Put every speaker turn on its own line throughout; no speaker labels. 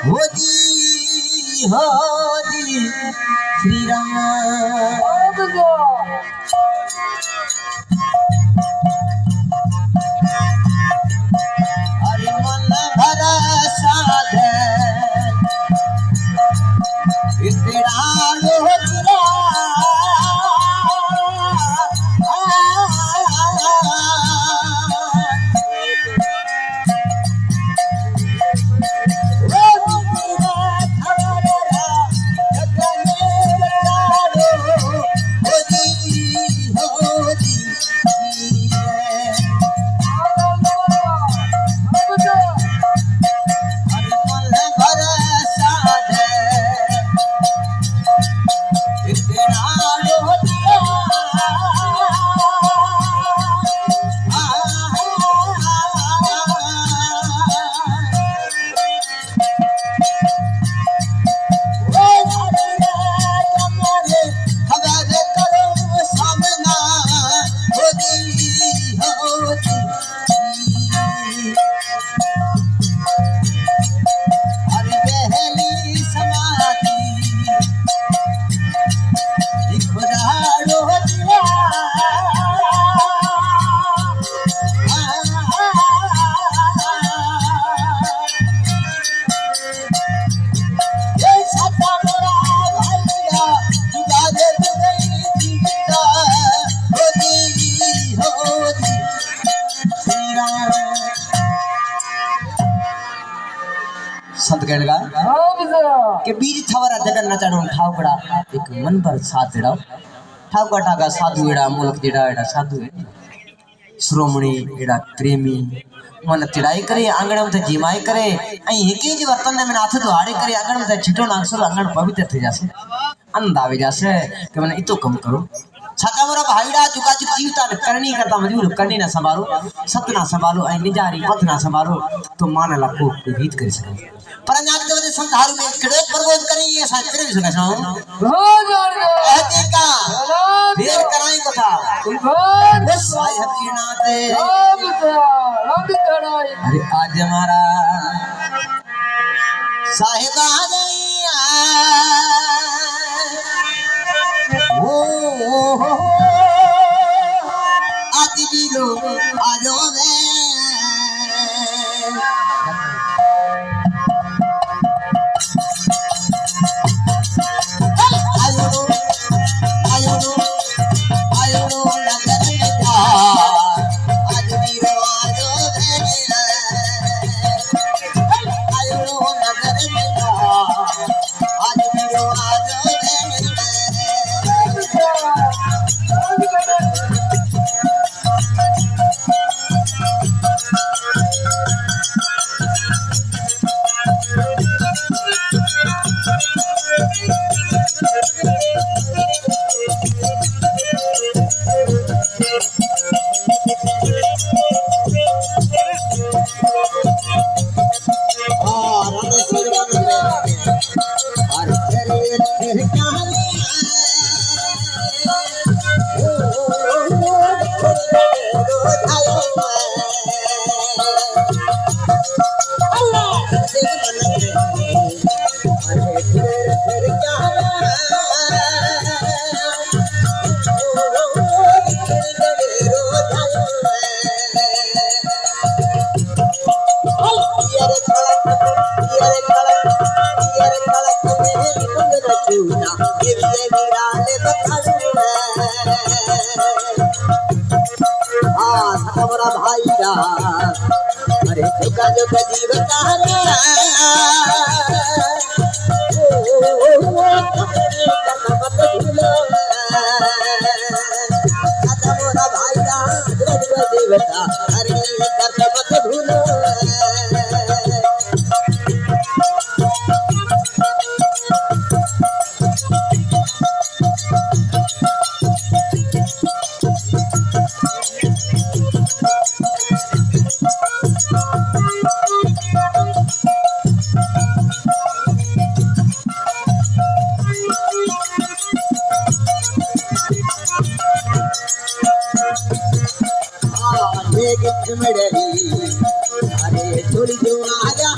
होदी श्री राम अरे मन भरा साधे इतरालो संत कहलगा के बीज थवरा जगन न चढ़ो ठावकड़ा एक मन पर साथ जड़ा ठावका टाका साधु एड़ा मुल्क जेड़ा एड़ा साधु श्रोमणी एड़ा प्रेमी मन तिड़ाई करे आंगण में जिमाई करे आई एके जी वर्तन में नाथ दुहाड़े करे आंगण में छिटो नांसो आंगण पवित्र थे जासे अंदावे जासे कि मैंने इतो कम करो छाका मोरा भाईड़ा जुगा जुग जीवता करनी करता मजबूर करनी ना संभालो सत ना संभालो आई निजारी पथ ना संभालो तो मान ला को भीत कर सके पर नाक देव ने संधारू में खड़े प्रबोध करी ये साथ करे सुना सुनो ऐसे का देर कराई कथा बस आई हकीना दे अरे आज हमारा साहिबा गया ओ आज भी लो आजो में अरे चुका जो जीव मोरा भाई देवता अरे मत भूलो अरे थोड़ी जो आ जा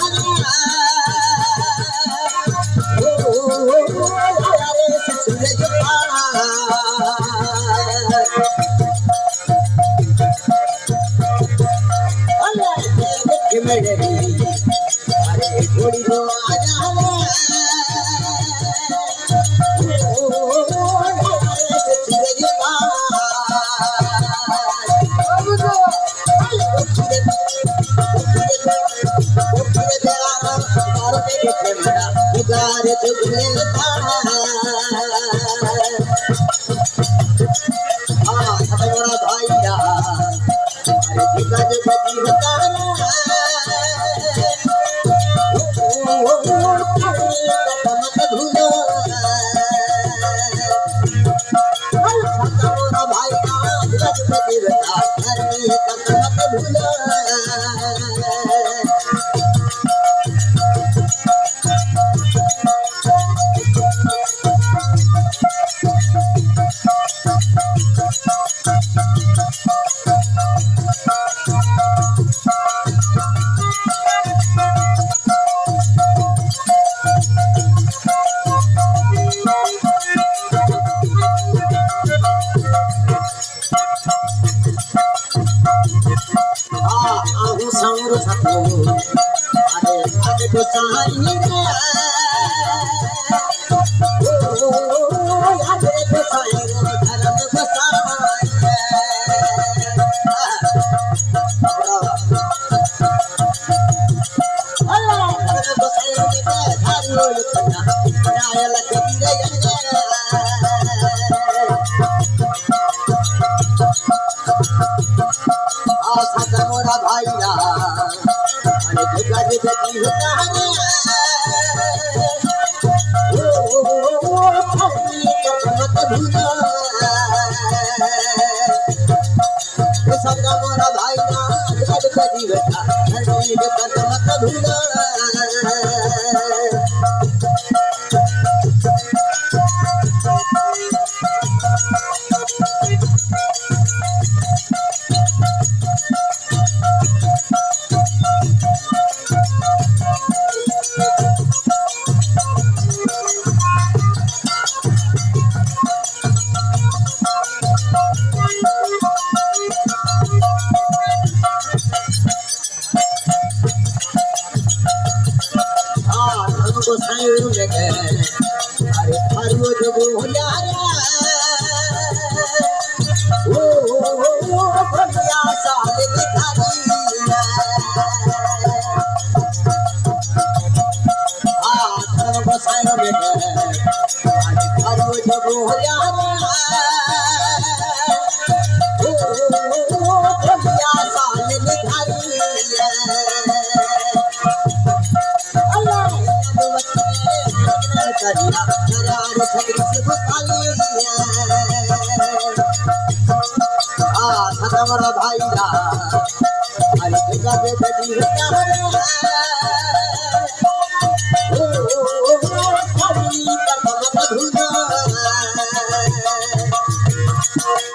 भाई